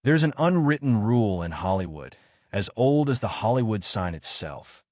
There's an unwritten rule in Hollywood, as old as the Hollywood sign itself.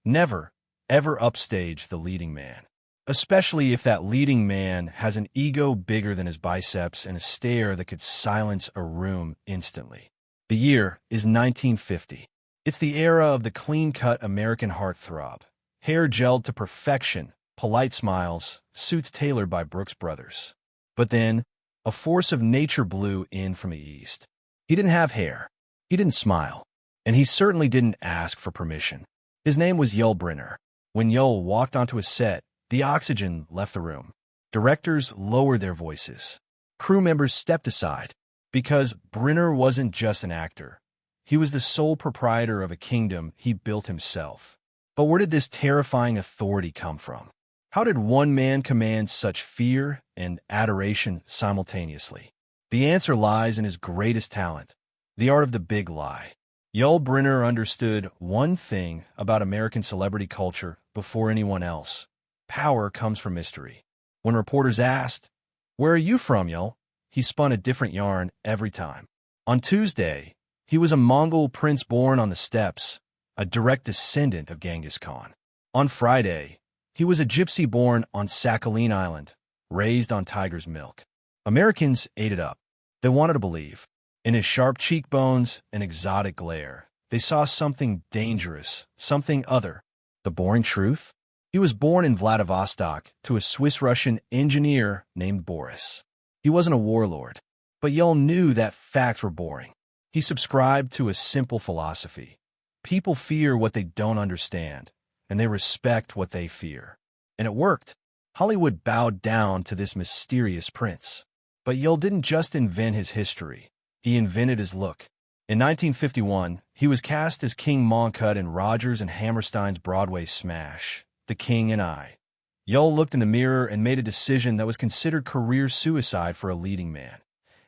Never, ever upstage the leading man. Especially if that leading man has an ego bigger than his biceps and a stare that could silence a room instantly. The year is 1950. It's the era of the clean-cut American heartthrob. Hair gelled to perfection, polite smiles, suits tailored by Brooks Brothers. But then, a force of nature blew in from the east. He didn't have hair. He didn't smile. And he certainly didn't ask for permission. His name was Yul Brynner. When Yul walked onto a set, the oxygen left the room. Directors lowered their voices. Crew members stepped aside. Because Brynner wasn't just an actor. He was the sole proprietor of a kingdom he built himself. But where did this terrifying authority come from? How did one man command such fear and adoration simultaneously? The answer lies in his greatest talent, the art of the big lie. Yul Brynner understood one thing about American celebrity culture before anyone else. Power comes from mystery. When reporters asked, "Where are you from, Yul?" he spun a different yarn every time. On Tuesday, he was a Mongol prince born on the steppes, a direct descendant of Genghis Khan. On Friday, he was a gypsy born on Sakhalin Island, raised on tiger's milk. Americans ate it up. They wanted to believe. In his sharp cheekbones and exotic glare, they saw something dangerous, something other. The boring truth? He was born in Vladivostok to a Swiss-Russian engineer named Boris. He wasn't a warlord, but Yul knew that facts were boring. He subscribed to a simple philosophy. People fear what they don't understand, and they respect what they fear. And it worked. Hollywood bowed down to this mysterious prince. But Yul didn't just invent his history. He invented his look. In 1951, he was cast as King Mongkut in Rodgers and Hammerstein's Broadway smash, The King and I. Yul looked in the mirror and made a decision that was considered career suicide for a leading man.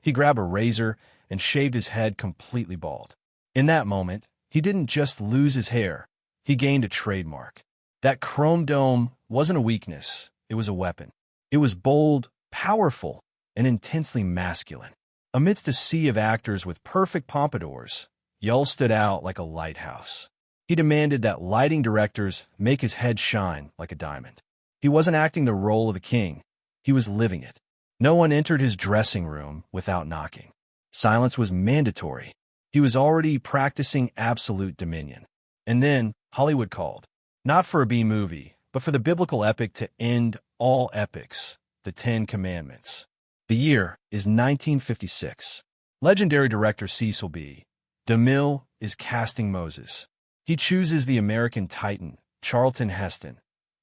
He grabbed a razor and shaved his head completely bald. In that moment, he didn't just lose his hair. He gained a trademark. That chrome dome wasn't a weakness. It was a weapon. It was bold, powerful, and intensely masculine. Amidst a sea of actors with perfect pompadours, Yul stood out like a lighthouse. He demanded that lighting directors make his head shine like a diamond. He wasn't acting the role of a king. He was living it. No one entered his dressing room without knocking. Silence was mandatory. He was already practicing absolute dominion. And then Hollywood called. Not for a B-movie, but for the biblical epic to end all epics, the Ten Commandments. The year is 1956. Legendary director Cecil B. DeMille is casting Moses. He chooses the American Titan, Charlton Heston.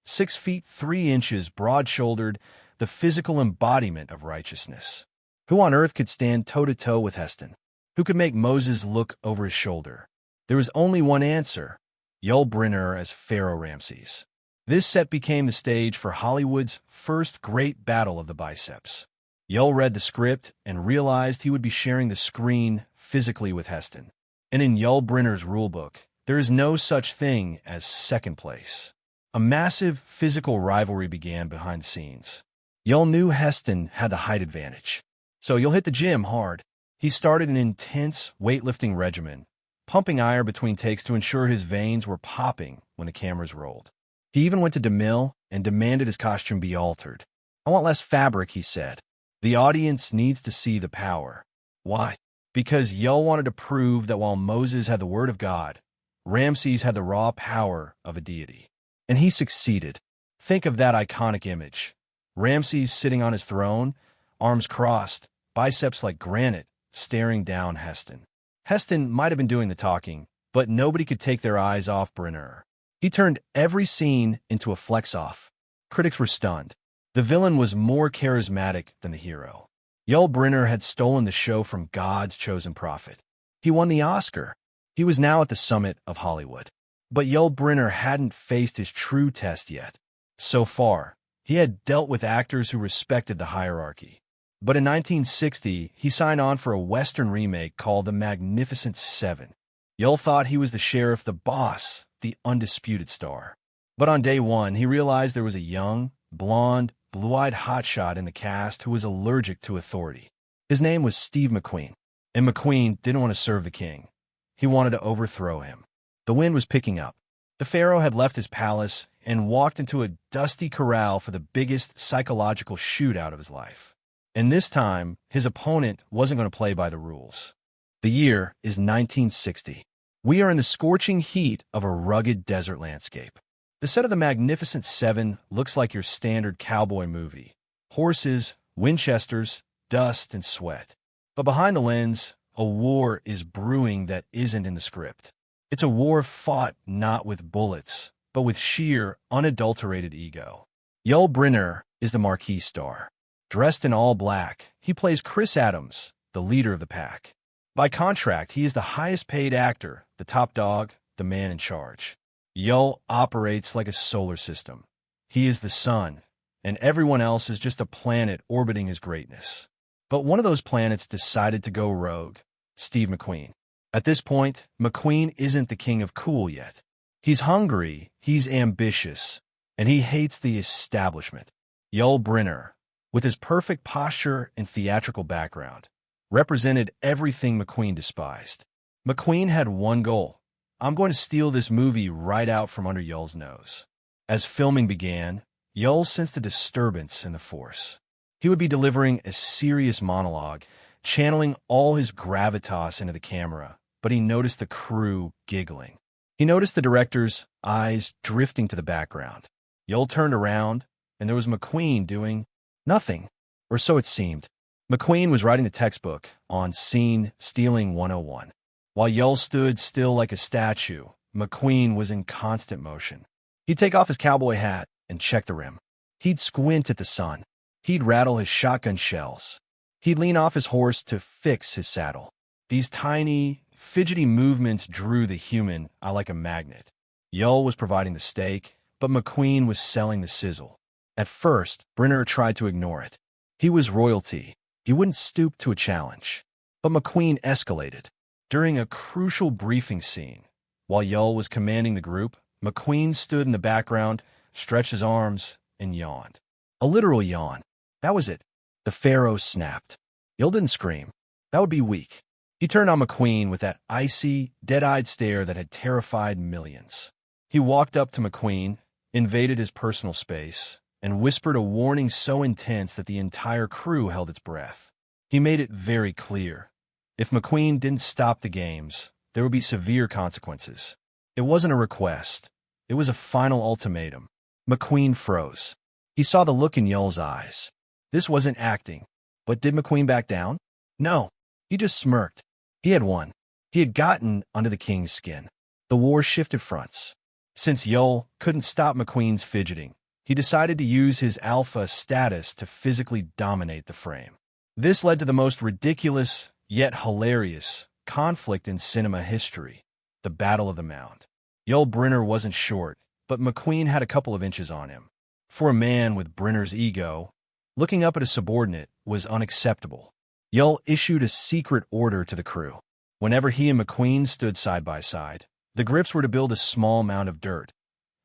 6 feet 3 inches, broad-shouldered, the physical embodiment of righteousness. Who on earth could stand toe-to-toe with Heston? Who could make Moses look over his shoulder? There was only one answer: Yul Brynner as Pharaoh Ramses. This set became the stage for Hollywood's first great battle of the biceps. Yul read the script and realized he would be sharing the screen physically with Heston. And in Yul Brynner's rulebook, there is no such thing as second place. A massive physical rivalry began behind the scenes. Yul knew Heston had the height advantage. So Yul hit the gym hard. He started an intense weightlifting regimen, pumping iron between takes to ensure his veins were popping when the cameras rolled. He even went to DeMille and demanded his costume be altered. "I want less fabric," he said. "The audience needs to see the power." Why? Because Yul wanted to prove that while Moses had the word of God, Ramses had the raw power of a deity. And he succeeded. Think of that iconic image. Ramses sitting on his throne, arms crossed, biceps like granite, staring down Heston. Heston might have been doing the talking, but nobody could take their eyes off Brynner. He turned every scene into a flex-off. Critics were stunned. The villain was more charismatic than the hero. Yul Brynner had stolen the show from God's chosen prophet. He won the Oscar. He was now at the summit of Hollywood. But Yul Brynner hadn't faced his true test yet. So far, he had dealt with actors who respected the hierarchy. But in 1960, he signed on for a Western remake called The Magnificent Seven. Yul thought he was the sheriff, the boss, the undisputed star. But on day one, he realized there was a young, blonde, blue-eyed hotshot in the cast who was allergic to authority. His name was Steve McQueen. And McQueen didn't want to serve the king. He wanted to overthrow him. The wind was picking up. The pharaoh had left his palace and walked into a dusty corral for the biggest psychological shootout of his life. And this time, his opponent wasn't going to play by the rules. The year is 1960. We are in the scorching heat of a rugged desert landscape. The set of the Magnificent Seven looks like your standard cowboy movie. Horses, Winchesters, dust, and sweat. But behind the lens, a war is brewing that isn't in the script. It's a war fought not with bullets, but with sheer, unadulterated ego. Yul Brynner is the marquee star. Dressed in all black, he plays Chris Adams, the leader of the pack. By contract, he is the highest-paid actor, the top dog, the man in charge. Yul operates like a solar system. He is the sun, and everyone else is just a planet orbiting his greatness. But one of those planets decided to go rogue, Steve McQueen. At this point, McQueen isn't the king of cool yet. He's hungry, he's ambitious, and he hates the establishment. Yul Brynner, with his perfect posture and theatrical background, represented everything McQueen despised. McQueen had one goal. I'm going to steal this movie right out from under Yul's nose. As filming began, Yul sensed a disturbance in the force. He would be delivering a serious monologue, channeling all his gravitas into the camera, but he noticed the crew giggling. He noticed the director's eyes drifting to the background. Yul turned around, and there was McQueen doing nothing, or so it seemed. McQueen was writing the textbook on Scene Stealing 101. While Yul stood still like a statue, McQueen was in constant motion. He'd take off his cowboy hat and check the rim. He'd squint at the sun. He'd rattle his shotgun shells. He'd lean off his horse to fix his saddle. These tiny, fidgety movements drew the human like a magnet. Yul was providing the steak, but McQueen was selling the sizzle. At first, Brynner tried to ignore it. He was royalty. He wouldn't stoop to a challenge. But McQueen escalated. During a crucial briefing scene, while Yul was commanding the group, McQueen stood in the background, stretched his arms, and yawned. A literal yawn. That was it. The pharaoh snapped. Yul didn't scream. That would be weak. He turned on McQueen with that icy, dead-eyed stare that had terrified millions. He walked up to McQueen, invaded his personal space, and whispered a warning so intense that the entire crew held its breath. He made it very clear. If McQueen didn't stop the games, there would be severe consequences. It wasn't a request. It was a final ultimatum. McQueen froze. He saw the look in Yul's eyes. This wasn't acting. But did McQueen back down? No. He just smirked. He had won. He had gotten under the king's skin. The war shifted fronts. Since Yul couldn't stop McQueen's fidgeting, he decided to use his alpha status to physically dominate the frame. This led to the most ridiculous, yet hilarious, conflict in cinema history, the Battle of the Mound. Yul Brynner wasn't short, but McQueen had a couple of inches on him. For a man with Brynner's ego, looking up at a subordinate was unacceptable. Yul issued a secret order to the crew. Whenever he and McQueen stood side by side, the grips were to build a small mound of dirt,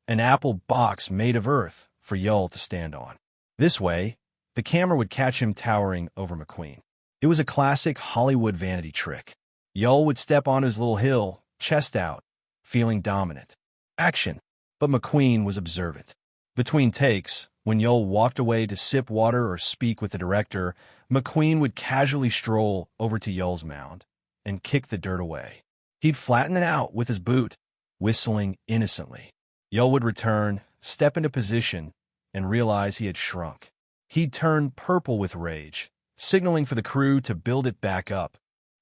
an apple box made of earth for Yul to stand on. This way, the camera would catch him towering over McQueen. It was a classic Hollywood vanity trick. Yul would step on his little hill, chest out, feeling dominant. Action! But McQueen was observant. Between takes, when Yul walked away to sip water or speak with the director, McQueen would casually stroll over to Yul's mound and kick the dirt away. He'd flatten it out with his boot, whistling innocently. Yul would return, step into position, and realize he had shrunk. He'd turn purple with rage, signaling for the crew to build it back up.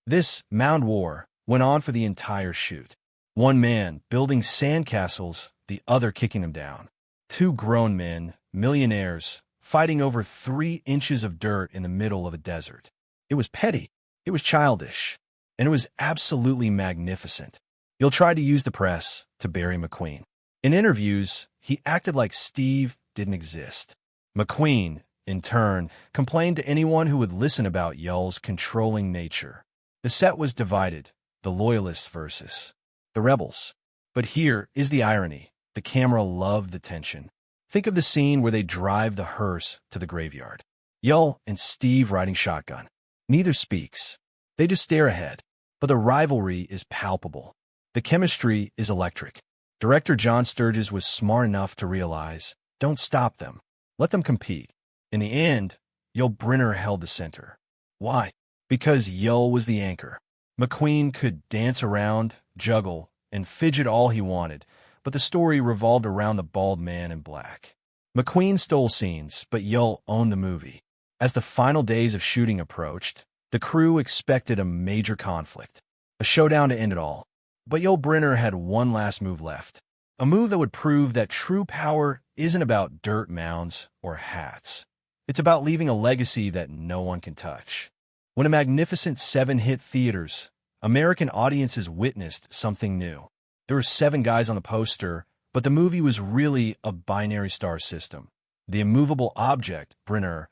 This mound war went on for the entire shoot. One man building sandcastles, the other kicking them down. Two grown men, millionaires, fighting over 3 inches of dirt in the middle of a desert. It was petty, it was childish, and it was absolutely magnificent. Yul tried to use the press to bury McQueen. In interviews, he acted like Steve didn't exist. McQueen, in turn, complained to anyone who would listen about Yul's controlling nature. The set was divided, the loyalists versus the rebels. But here is the irony. The camera loved the tension. Think of the scene where they drive the hearse to the graveyard. Yul and Steve riding shotgun. Neither speaks. They just stare ahead. But the rivalry is palpable. The chemistry is electric. Director John Sturges was smart enough to realize, don't stop them. Let them compete. In the end, Yul Brynner held the center. Why? Because Yul was the anchor. McQueen could dance around, juggle, and fidget all he wanted, but the story revolved around the bald man in black. McQueen stole scenes, but Yul owned the movie. As the final days of shooting approached, the crew expected a major conflict, a showdown to end it all. But Yul Brynner had one last move left, a move that would prove that true power isn't about dirt mounds or hats. It's about leaving a legacy that no one can touch. When a Magnificent Seven hit theaters, American audiences witnessed something new. There were 7 guys on the poster, but the movie was really a binary star system. The immovable object, Brynner,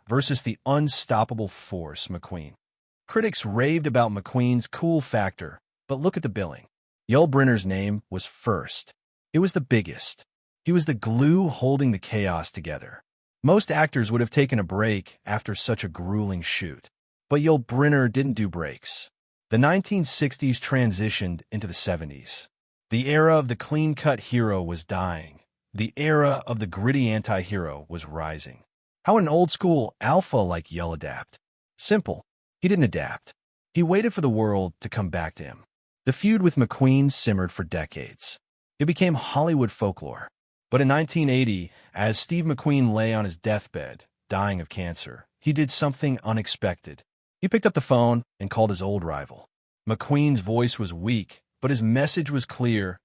versus the unstoppable force, McQueen. Critics raved about McQueen's cool factor, but look at the billing. Yul Brynner's name was first. It was the biggest. He was the glue holding the chaos together. Most actors would have taken a break after such a grueling shoot. But Yul Brynner didn't do breaks. The 1960s transitioned into the 70s. The era of the clean-cut hero was dying. The era of the gritty anti-hero was rising. How would an old-school alpha like Yul adapt? Simple. He didn't adapt. He waited for the world to come back to him. The feud with McQueen simmered for decades. It became Hollywood folklore. But in 1980, as Steve McQueen lay on his deathbed, dying of cancer, he did something unexpected. He picked up the phone and called his old rival. McQueen's voice was weak, but his message was clear.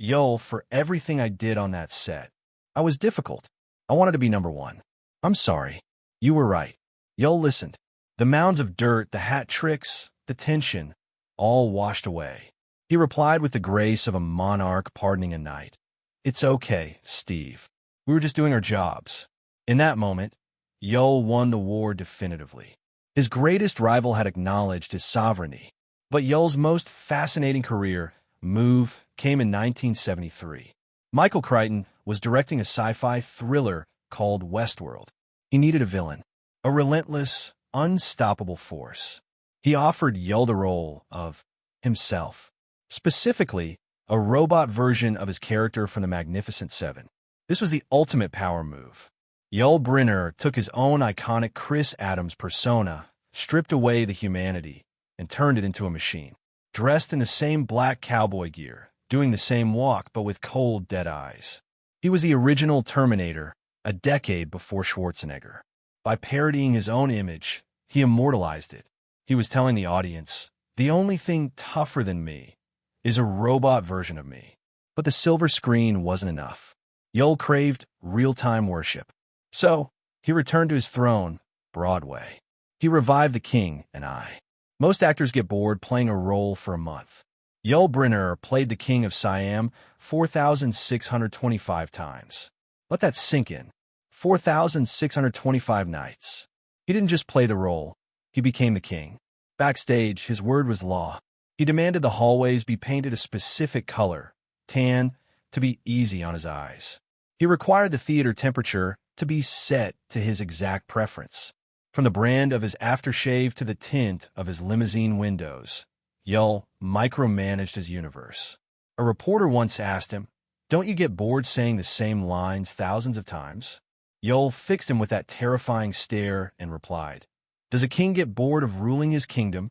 Yul, for everything I did on that set, I was difficult. I wanted to be number one. I'm sorry. You were right. Yul listened. The mounds of dirt, the hat tricks, the tension, all washed away. He replied with the grace of a monarch pardoning a knight. It's okay, Steve. We were just doing our jobs. In that moment, Yul won the war definitively. His greatest rival had acknowledged his sovereignty. But Yul's most fascinating career move came in 1973. Michael Crichton was directing a sci-fi thriller called Westworld. He needed a villain, a relentless, unstoppable force. He offered Yul the role of himself, specifically a robot version of his character from the Magnificent Seven. This was the ultimate power move. Yul Brynner took his own iconic Chris Adams persona, stripped away the humanity, and turned it into a machine. Dressed in the same black cowboy gear, doing the same walk but with cold, dead eyes. He was the original Terminator, a decade before Schwarzenegger. By parodying his own image, he immortalized it. He was telling the audience, the only thing tougher than me is a robot version of me. But the silver screen wasn't enough. Yul craved real-time worship. So, he returned to his throne, Broadway. He revived The King and I. Most actors get bored playing a role for a month. Yul Brynner played the King of Siam 4,625 times. Let that sink in. 4,625 nights. He didn't just play the role. He became the king. Backstage, his word was law. He demanded the hallways be painted a specific color, tan, to be easy on his eyes. He required the theater temperature to be set to his exact preference. From the brand of his aftershave to the tint of his limousine windows, Yul micromanaged his universe. A reporter once asked him, "Don't you get bored saying the same lines thousands of times?" Yul fixed him with that terrifying stare and replied, "Does a king get bored of ruling his kingdom?"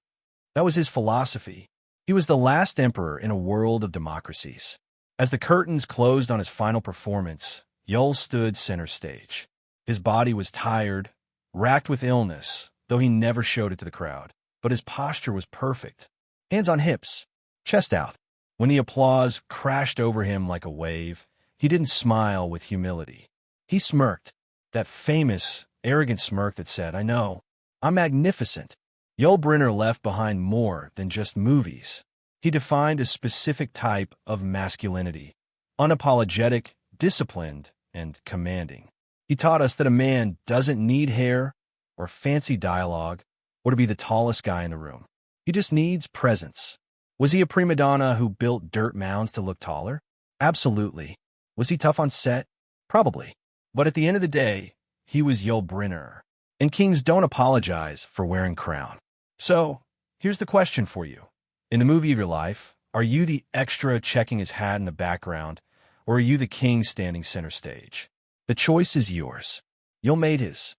That was his philosophy. He was the last emperor in a world of democracies. As the curtains closed on his final performance, Yul stood center stage. His body was tired, racked with illness, though he never showed it to the crowd. But his posture was perfect. Hands on hips, chest out. When the applause crashed over him like a wave, he didn't smile with humility. He smirked, that famous, arrogant smirk that said, "I know, I'm magnificent." Yul Brynner left behind more than just movies. He defined a specific type of masculinity, unapologetic, disciplined, and commanding. He taught us that a man doesn't need hair or fancy dialogue or to be the tallest guy in the room. He just needs presence. Was he a prima donna who built dirt mounds to look taller? Absolutely. Was he tough on set? Probably. But at the end of the day, he was Yul Brynner. And kings don't apologize for wearing crown. So, Here's the question for you. In the movie of your life, are you the extra checking his hat in the background, or are you the king standing center stage? The choice is yours. You'll made his.